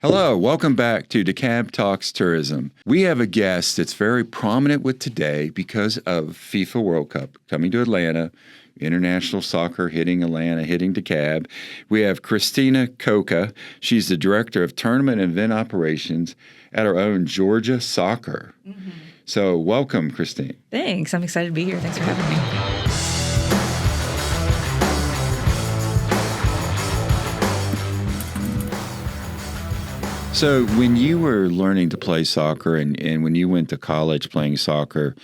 Hello, welcome back to Dekalb Talks Tourism. We have a guest that's very prominent with today because of FIFA World Cup coming to Atlanta, international soccer hitting Atlanta, hitting Dekalb. We have Cristina Coca. She's the director of tournament and event operations at our own Georgia Soccer. Mm-hmm. So welcome, Christine. Thanks. I'm excited to be here. Thanks for having me. So when you were learning to play soccer and when you went to college playing soccer,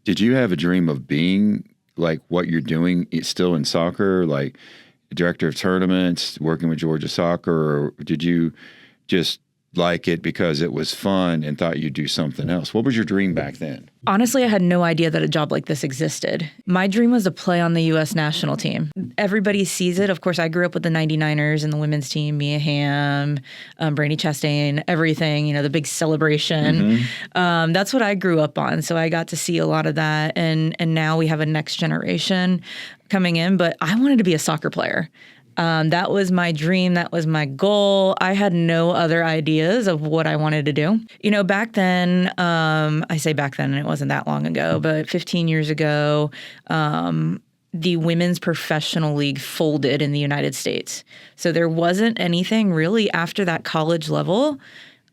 did you have a dream of being like what you're doing still in soccer, like director of tournaments, working with Georgia Soccer, or did you just like it because it was fun and thought you'd do something else? What was your dream back then? Honestly, I had no idea that a job like this existed. My dream was to play on the U.S. national team. Everybody sees it. Of course, I grew up with the 99ers and the women's team, Mia Hamm, Brandi Chastain, everything, the big celebration. Mm-hmm. That's what I grew up on. So I got to see a lot of that. And now we have a next generation coming in. But I wanted to be a soccer player. That was my dream. That was my goal. I had no other ideas of what I wanted to do. Back then, I say back then, and it wasn't that long ago, but 15 years ago, the Women's Professional League folded in the United States. So there wasn't anything really after that college level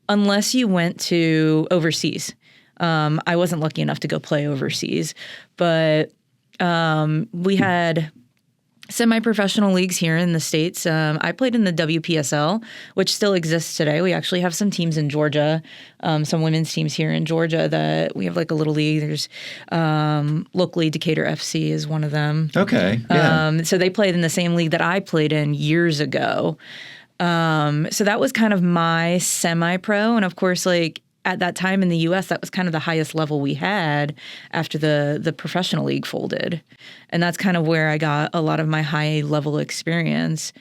unless you went to overseas. I wasn't lucky enough to go play overseas, but we had semi-professional leagues here in the States. I played in the WPSL, which still exists today. We actually have some teams in Georgia, some women's teams here in Georgia that we have like a little league. There's locally Decatur FC is one of them. Okay. Yeah. So they played in the same league that I played in years ago. So that was kind of my semi-pro. And of course, at that time in the U.S., that was kind of the highest level we had after the professional league folded. And that's kind of where I got a lot of my high-level experience.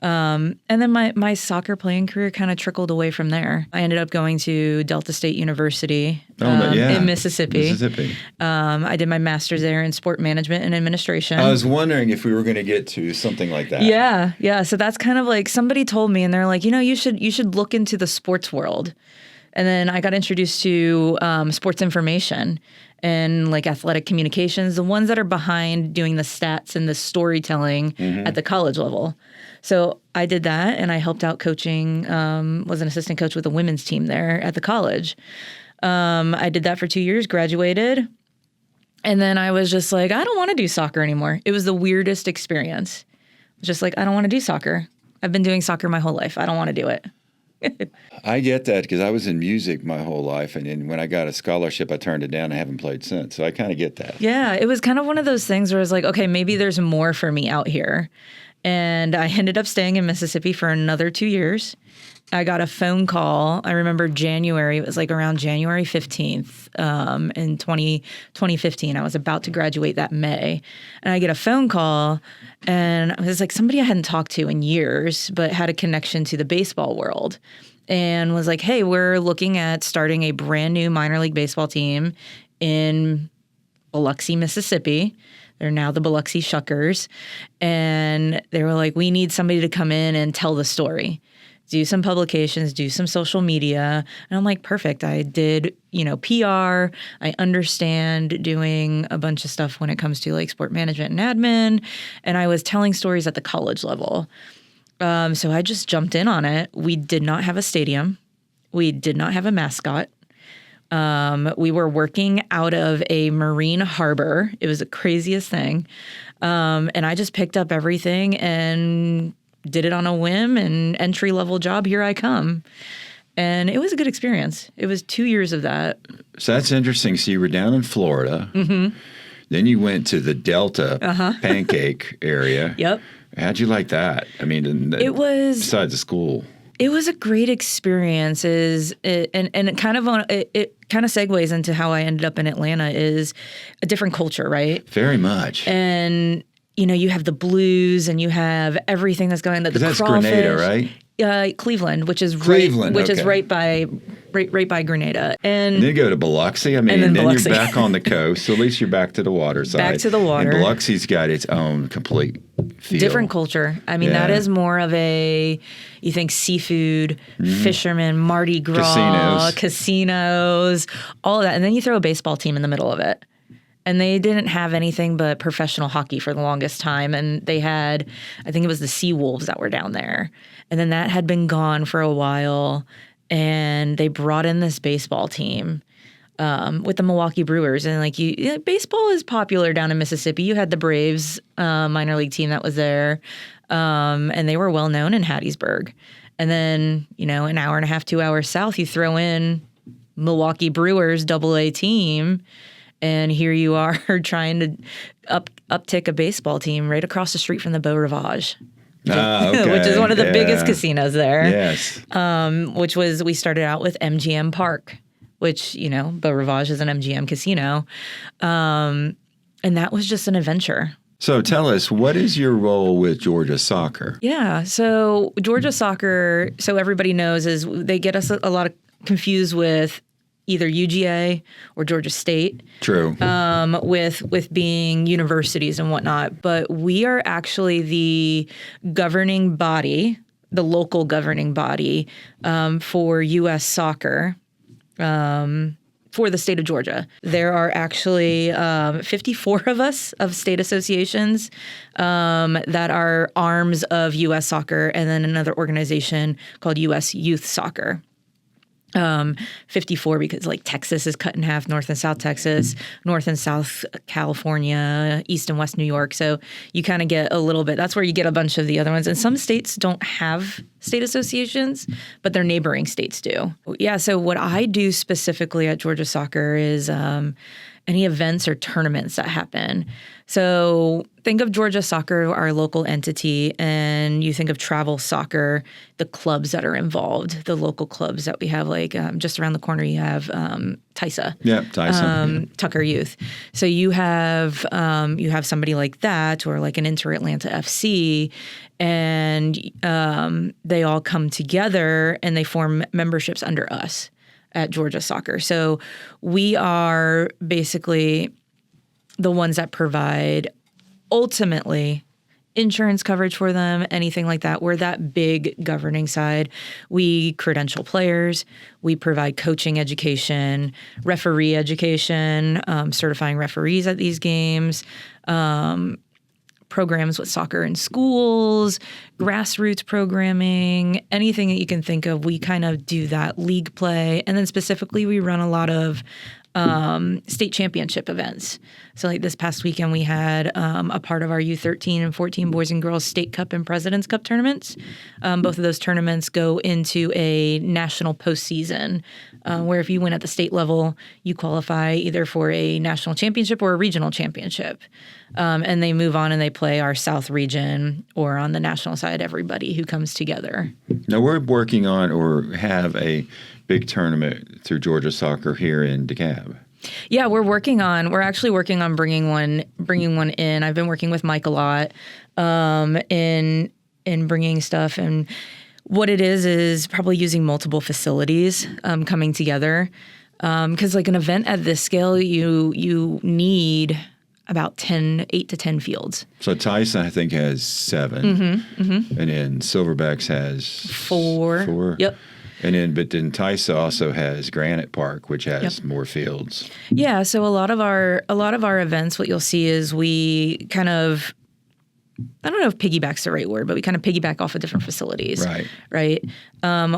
And then my soccer playing career kind of trickled away from there. I ended up going to Delta State University in Mississippi. I did my master's there in sport management and administration. I was wondering if we were going to get to something like that. Yeah. So that's kind of like somebody told me, and they're like, you should look into the sports world. And then I got introduced to sports information and athletic communications, the ones that are behind doing the stats and the storytelling at the college level. So I did that, and I helped out coaching, was an assistant coach with the women's team there at the college. I did that for 2 years, graduated, and then I was just like, I don't want to do soccer anymore. It was the weirdest experience. Just like, I don't want to do soccer. I've been doing soccer my whole life. I don't want to do it. I get that because I was in music my whole life, and then when I got a scholarship, I turned it down. I haven't played since, so I kind of get that. Yeah, it was kind of one of those things where I was like, okay, maybe there's more for me out here. And I ended up staying in Mississippi for another 2 years. I got a phone call. I remember January. It was around January 15th in 2015. I was about to graduate that May. And I get a phone call, and it was somebody I hadn't talked to in years, but had a connection to the baseball world. And was like, hey, we're looking at starting a brand new minor league baseball team in Biloxi, Mississippi. They're now the Biloxi Shuckers. And they were like, we need somebody to come in and tell the story. Do some publications, do some social media. And I'm like, perfect. I did, PR. I understand doing a bunch of stuff when it comes to sport management and admin. And I was telling stories at the college level. So I just jumped in on it. We did not have a stadium. We did not have a mascot. We were working out of a marine harbor. It was the craziest thing. And I just picked up everything and did it on a whim, and entry-level job, here I come. And it was a good experience. It was 2 years of that. So that's interesting. So you were down in Florida. Mm-hmm. Then you went to the Delta pancake area. Yep. How'd you like that? I mean, it was besides the school. It was a great experience. And it kind of segues into how I ended up in Atlanta. Is a different culture, right? Very much. And you have the blues, and you have everything that's going on. That's Grenada, right? Cleveland, which is right by Grenada, and then you go to Biloxi. I mean, and then you're back on the coast. So at least you're back to the water side. Back to the water. And Biloxi's got its own complete feel. Different culture. I mean, that is more of you think seafood, fishermen, Mardi Gras, casinos, all of that. And then you throw a baseball team in the middle of it. And they didn't have anything but professional hockey for the longest time. And they had, I think it was the Sea Wolves that were down there. And then that had been gone for a while. And they brought in this baseball team with the Milwaukee Brewers. And baseball is popular down in Mississippi. You had the Braves minor league team that was there. And they were well known in Hattiesburg. And then, an hour and a half, 2 hours south, you throw in Milwaukee Brewers AA team. And here you are trying to uptick a baseball team right across the street from the Beau Rivage, okay. which is one of the biggest casinos there. Yes. We started out with MGM Park, which, Beau Rivage is an MGM casino. And that was just an adventure. So tell us, what is your role with Georgia Soccer? Yeah. So Georgia Soccer, so everybody knows, is they get us a lot of confused with either UGA or Georgia State. True. With being universities and whatnot. But we are actually the governing body, the local governing body for U.S. soccer for the state of Georgia. There are actually 54 of us, of state associations that are arms of U.S. soccer, and then another organization called U.S. Youth Soccer. 54 because Texas is cut in half, North and South Texas, North and South California, East and West New York. So you kind of get a little bit, that's where you get a bunch of the other ones. And some states don't have state associations, but their neighboring states do. Yeah. So what I do specifically at Georgia Soccer is any events or tournaments that happen. So think of Georgia Soccer, our local entity, and you think of travel soccer, the clubs that are involved, the local clubs that we have, just around the corner, you have TISA. Yeah, TISA. Tucker Youth. So you have somebody like that, or like an Inter-Atlanta FC, and they all come together and they form memberships under us at Georgia Soccer. So we are basically the ones that provide ultimately insurance coverage for them, anything like that. We're that big governing side. We credential players. We provide coaching education, referee education, certifying referees at these games, programs with soccer in schools, grassroots programming, anything that you can think of. We kind of do that, league play. And then specifically, we run a lot of state championship events. So this past weekend, we had a part of our U13 and 14 boys and girls state cup and president's cup tournaments. Both of those tournaments go into a national postseason where if you win at the state level, you qualify either for a national championship or a regional championship. And they move on and they play our South region, or on the national side, everybody who comes together. Now, we're working on or have a big tournament through Georgia Soccer here in Dekalb. Yeah, we're actually working on bringing one in. I've been working with Mike a lot in bringing stuff, and what it is probably using multiple facilities coming together. Because an event at this scale, you need about 8 to 10 fields. So Tyson, I think, has 7. And then Silverbacks has 4. Yep. And then Tyson also has Granite Park, which has more fields. Yeah, so a lot of our events, what you'll see is we kind of, I don't know if piggyback's the right word, but we kind of piggyback off of different facilities. Right.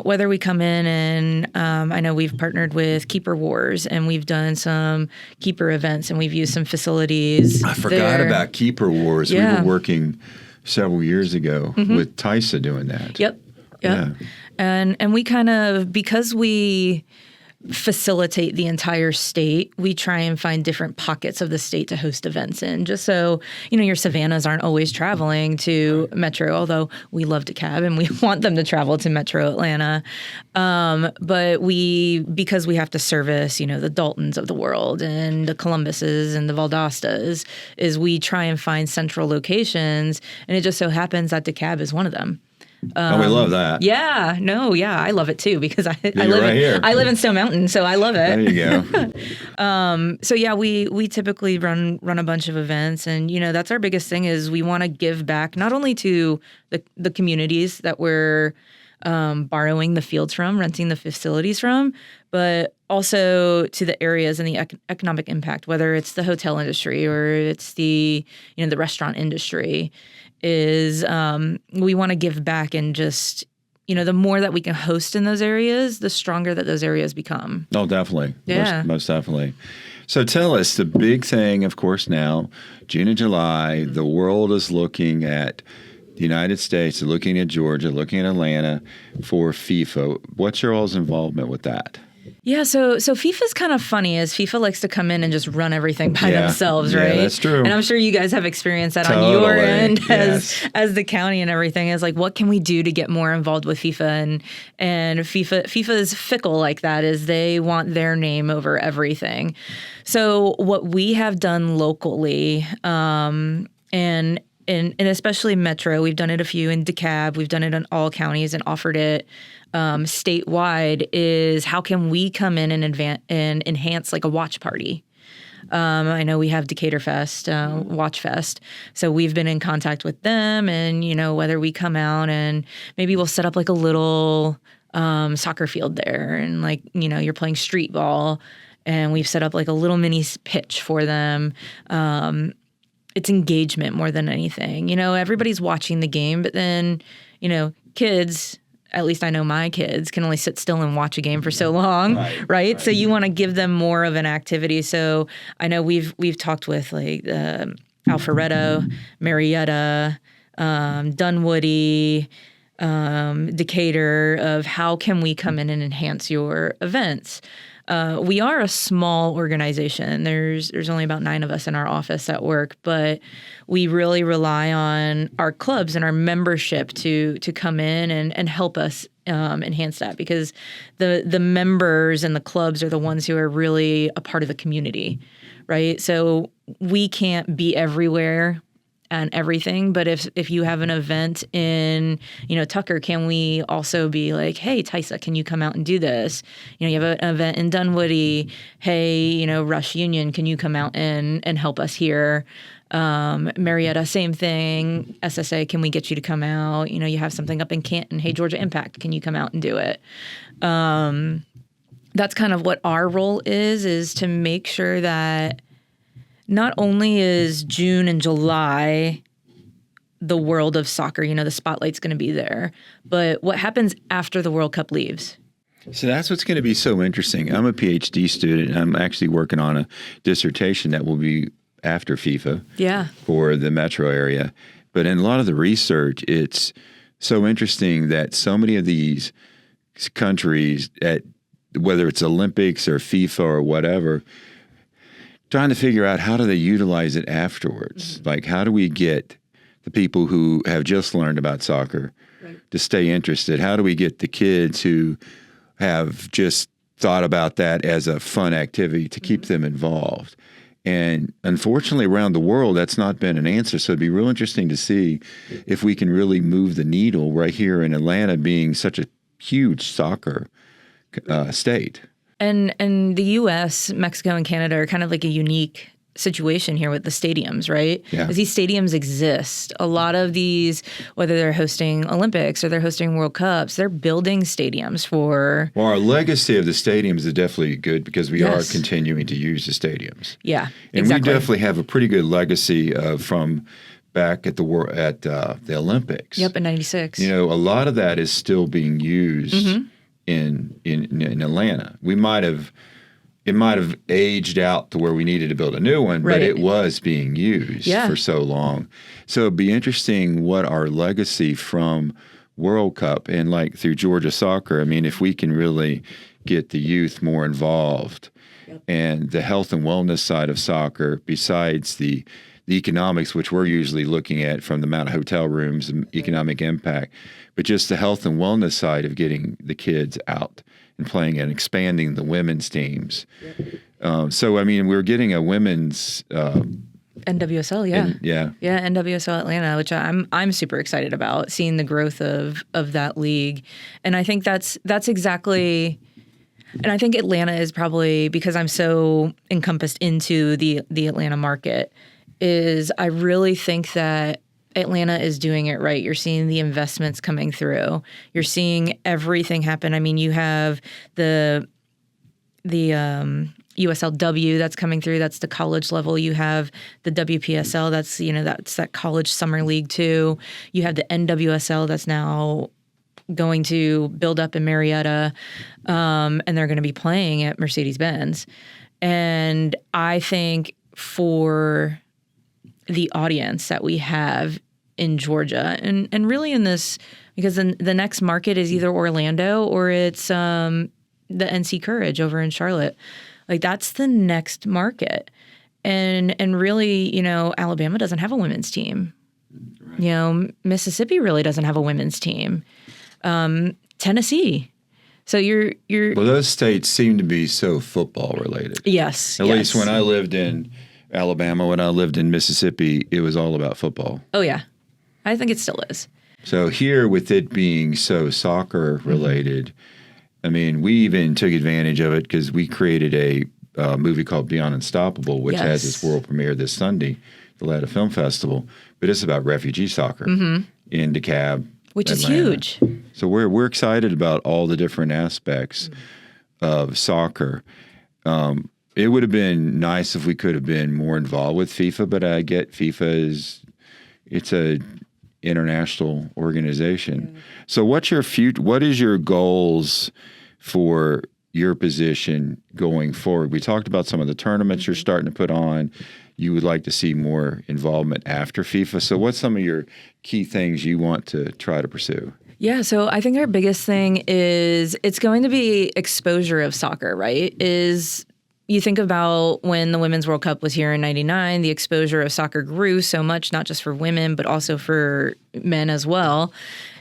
Whether we come in and I know we've partnered with Keeper Wars, and we've done some keeper events, and we've used some facilities. I forgot about Keeper Wars. Yeah. We were working several years ago with Tyson doing that. Yep. Yeah. And we kind of, because we facilitate the entire state, we try and find different pockets of the state to host events in, just so, your Savannahs aren't always traveling to Metro, although we love Dekalb and we want them to travel to Metro Atlanta. But because we have to service, the Daltons of the world and the Columbuses and the Valdostas, is we try and find central locations, and it just so happens that Dekalb is one of them. Oh, we love that. Yeah, no, yeah, I love it too because I you're live right here. I live in Stone Mountain, so I love There it. you go. So yeah, we typically run a bunch of events, and that's our biggest thing is we want to give back not only to the communities that we're borrowing the fields from, renting the facilities from, but also to the areas and the economic impact, whether it's the hotel industry or it's the the restaurant industry. Is we want to give back and just the more that we can host in those areas, the stronger that those areas become. Oh, definitely. Yeah. Most definitely. So tell us the big thing, of course, now, June and July, the world is looking at the United States, looking at Georgia, looking at Atlanta for FIFA. What's your all's involvement with that? Yeah, so FIFA's kind of funny as FIFA likes to come in and just run everything by themselves, right? Yeah, that's true. And I'm sure you guys have experienced that Totally. on your end Yes. as the county and everything. Is like, what can we do to get more involved with FIFA? And FIFA is fickle like that. Is they want their name over everything. So what we have done locally, and especially Metro, we've done it a few in Dekalb, we've done it in all counties and offered it statewide, is how can we come in and enhance like a watch party? I know we have Decatur Fest, Watch Fest. So we've been in contact with them and, whether we come out and maybe we'll set up like a little soccer field there and like, you're playing street ball and we've set up like a little mini pitch for them. It's engagement more than anything. Everybody's watching the game, but then, kids, at least I know my kids, can only sit still and watch a game for so long, right? So you want to give them more of an activity. So I know we've talked with like Alpharetta, Marietta, Dunwoody, Decatur of how can we come in and enhance your events. We are a small organization. There's only about 9 of us in our office at work, but we really rely on our clubs and our membership to come in and help us enhance that because the members and the clubs are the ones who are really a part of the community, right? So we can't be everywhere and everything. But if you have an event in, Tucker, can we also be like, hey, Tysa, can you come out and do this? You have an event in Dunwoody. Hey, Rush Union, can you come out and help us here? Marietta, same thing. SSA, can we get you to come out? You have something up in Canton. Hey, Georgia Impact, can you come out and do it? That's kind of what our role is to make sure that not only is June and July the world of soccer, the spotlight's going to be there, but what happens after the World Cup leaves? So that's what's going to be so interesting. I'm a PhD student, and I'm actually working on a dissertation that will be after FIFA for the metro area. But in a lot of the research, it's so interesting that so many of these countries, whether it's Olympics or FIFA or whatever, trying to figure out how do they utilize it afterwards. Mm-hmm. Like, how do we get the people who have just learned about soccer to stay interested? How do we get the kids who have just thought about that as a fun activity to keep them involved? And unfortunately, around the world, that's not been an answer. So it'd be real interesting to see if we can really move the needle right here in Atlanta being such a huge soccer state. And the U.S., Mexico, and Canada are kind of like a unique situation here with the stadiums, right? Yeah. Because these stadiums exist. A lot of these, whether they're hosting Olympics or they're hosting World Cups, they're building stadiums for... Well, our legacy of the stadiums is definitely good because we are continuing to use the stadiums. Yeah, and we definitely have a pretty good legacy from back at the Olympics. Yep, in '96. A lot of that is still being used in Atlanta. It might have aged out to where we needed to build a new one, but it was being used for so long. So it'd be interesting what our legacy from World Cup and like through Georgia soccer, I mean, if we can really get the youth more involved and the health and wellness side of soccer, besides the economics, which we're usually looking at from the amount of hotel rooms and economic impact, but just the health and wellness side of getting the kids out and playing and expanding the women's teams. So, I mean, we're getting a women's NWSL, yeah. Yeah. Yeah, NWSL Atlanta, which I'm super excited about, seeing the growth of that league. And I think that's exactly, and I think Atlanta is probably, because I'm so encompassed into the Atlanta market, is I really think that Atlanta is doing it right. You're seeing the investments coming through. You're seeing everything happen. I mean, you have the USLW that's coming through. That's the college level. You have the WPSL. That's that college summer league too. You have the NWSL that's now going to build up in Marietta, and they're going to be playing at Mercedes-Benz. And I think for the audience that we have in Georgia, and really in this, because the next market is either Orlando or it's the NC Courage over in Charlotte. Like, that's the next market. And really, Alabama doesn't have a women's team. Right. Mississippi really doesn't have a women's team. Tennessee. So you're Well, those states seem to be so football related. Yes. At least when I lived in Alabama, when I lived in Mississippi, it was all about football. Oh, yeah. I think it still is. So here, with it being so soccer related, I mean, we even took advantage of it because we created a movie called Beyond Unstoppable, which has its world premiere this Sunday, the Atlanta Film Festival. But it's about refugee soccer in Dekalb, which Atlanta. is huge. So we're excited about all the different aspects of soccer. It would have been nice if we could have been more involved with FIFA, but I get FIFA it's a international organization. So what's your what is your goals for your position going forward? We talked about some of the tournaments you're starting to put on. You would like to see more involvement after FIFA. So what's some of your key things you want to try to pursue? Yeah, so I think our biggest thing is it's going to be exposure of soccer, right? You think about when the Women's World Cup was here in '99, the exposure of soccer grew so much, not just for women, but also for men as well.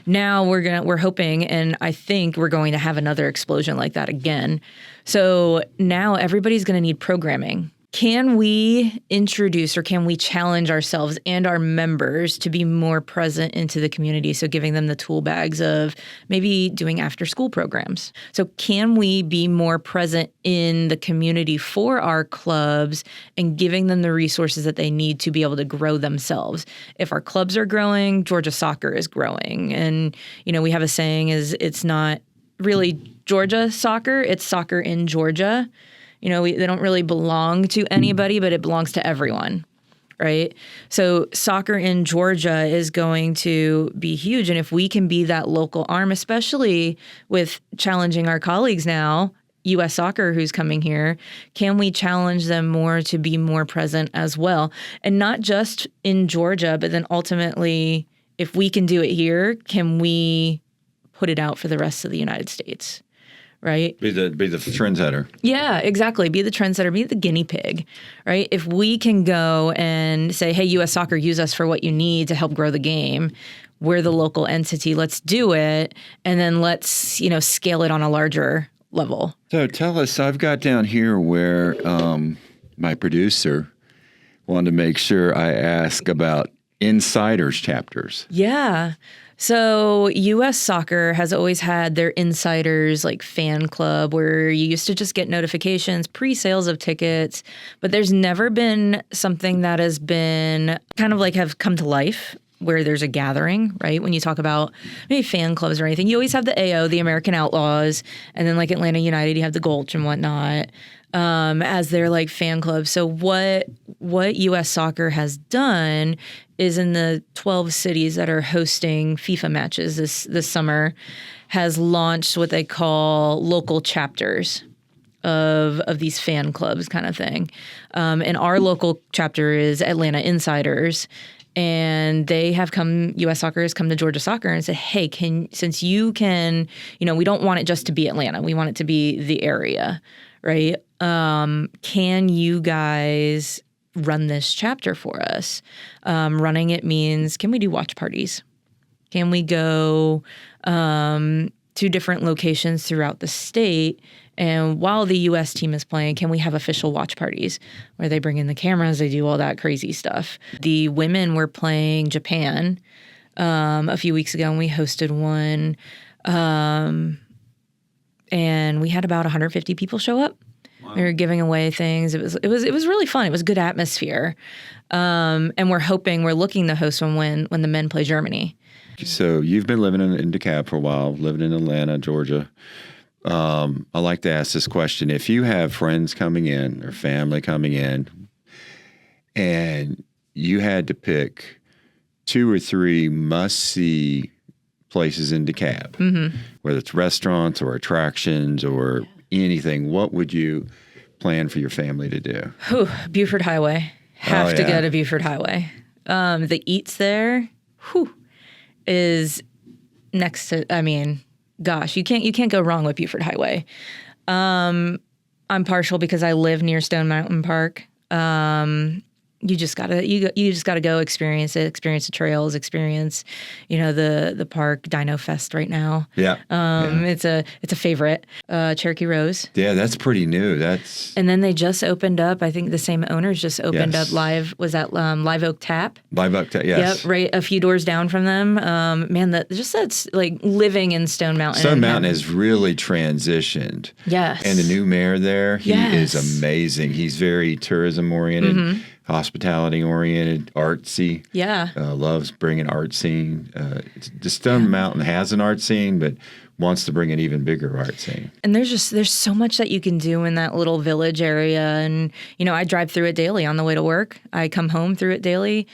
Now we're hoping, and I think we're going to have another explosion like that again. So now everybody's going to need programming. Can we introduce, or can we challenge ourselves and our members to be more present into the community? So giving them the tool bags of maybe doing after school programs. So can we be more present in the community for our clubs and giving them the resources that they need to be able to grow themselves? If our clubs are growing, Georgia soccer is growing. And, we have a saying it's not really Georgia soccer, it's soccer in Georgia. They don't really belong to anybody, but it belongs to everyone, right? So soccer in Georgia is going to be huge. And if we can be that local arm, especially with challenging our colleagues now, U.S. Soccer, who's coming here, can we challenge them more to be more present as well? And not just in Georgia, but then ultimately, if we can do it here, can we put it out for the rest of the United States? Right? Be the trendsetter. Yeah, exactly. Be the trendsetter, be the guinea pig, right? If we can go and say, hey, U.S. Soccer, use us for what you need to help grow the game. We're the local entity. Let's do it. And then let's, scale it on a larger level. So tell us, I've got down here where my producer wanted to make sure I ask about insiders chapters. Yeah. So U.S. Soccer has always had their insiders like fan club where you used to just get notifications, pre-sales of tickets, but there's never been something that has been kind of like have come to life where there's a gathering, right? When you talk about maybe fan clubs or anything, you always have the AO, the American Outlaws, and then like Atlanta United, you have the Gulch and whatnot as their like fan club. So what U.S. Soccer has done is in the 12 cities that are hosting FIFA matches this summer has launched what they call local chapters of these fan clubs kind of thing. And our local chapter is Atlanta Insiders. And they have U.S. Soccer has come to Georgia Soccer and said, hey, since you can, we don't want it just to be Atlanta. We want it to be the area, right? Can you guys run this chapter for us? Running it means, can we do watch parties? Can we go, 2 different locations throughout the state. And while the U.S. team is playing, can we have official watch parties where they bring in the cameras, they do all that crazy stuff. The women were playing Japan a few weeks ago, and we hosted one. And we had about 150 people show up. Wow. We were giving away things. It was really fun. It was a good atmosphere. And we're looking to host one when the men play Germany. So you've been living in DeKalb for a while, living in Atlanta, Georgia. I like to ask this question. If you have friends coming in or family coming in and you had to pick 2 or 3 must-see places in DeKalb, whether it's restaurants or attractions or anything, what would you plan for your family to do? Buford Highway. Have to go to Buford Highway. The eats there, is next to, I mean, gosh, you can't go wrong with Buford Highway. I'm partial because I live near Stone Mountain Park. You just gotta go experience it, experience the trails, experience, the park. Dino Fest right now. Yeah. It's a favorite. Cherokee Rose. Yeah, that's pretty new. And then they just opened up. I think the same owners just opened up Live Oak Tap. Live Oak Tap. Yes. Yep. Right, a few doors down from them. That's like living in Stone Mountain. Stone Mountain has really transitioned. Yes. And the new mayor there, he is amazing. He's very tourism oriented. Hospitality oriented, artsy. Yeah. Loves bringing art scene. The Stone Mountain has an art scene, but wants to bring an even bigger art scene. And there's so much that you can do in that little village area. And, I drive through it daily on the way to work. I come home through it daily.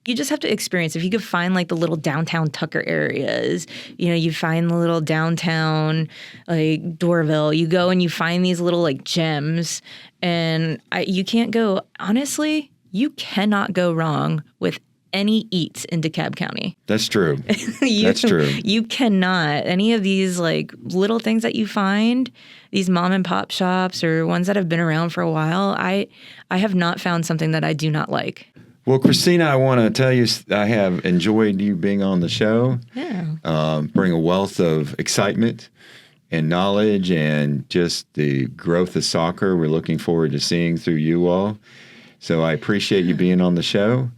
You just have to experience. If you could find like the little downtown Tucker areas, you find the little downtown like Dorville, you go and you find these little like gems, and you can't go, honestly, you cannot go wrong with any eats in DeKalb County. That's true. That's true. You cannot. Any of these like little things that you find, these mom and pop shops or ones that have been around for a while, I have not found something that I do not like. Well, Cristina, I want to tell you I have enjoyed you being on the show. Yeah. Bring a wealth of excitement and knowledge and just the growth of soccer we're looking forward to seeing through you all. So I appreciate you being on the show,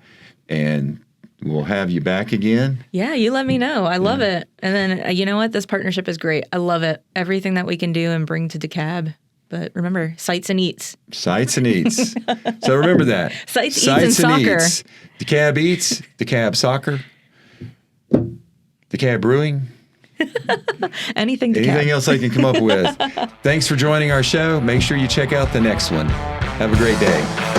and we'll have you back again. Yeah, you let me know. I love it. And then, you know what? This partnership is great. I love it. Everything that we can do and bring to DeKalb. But remember, sights and eats. Sights and eats. So remember that. Sights, eats, and soccer. Eats. DeKalb eats, DeKalb soccer, DeKalb brewing. Anything else I can come up with. Thanks for joining our show. Make sure you check out the next one. Have a great day.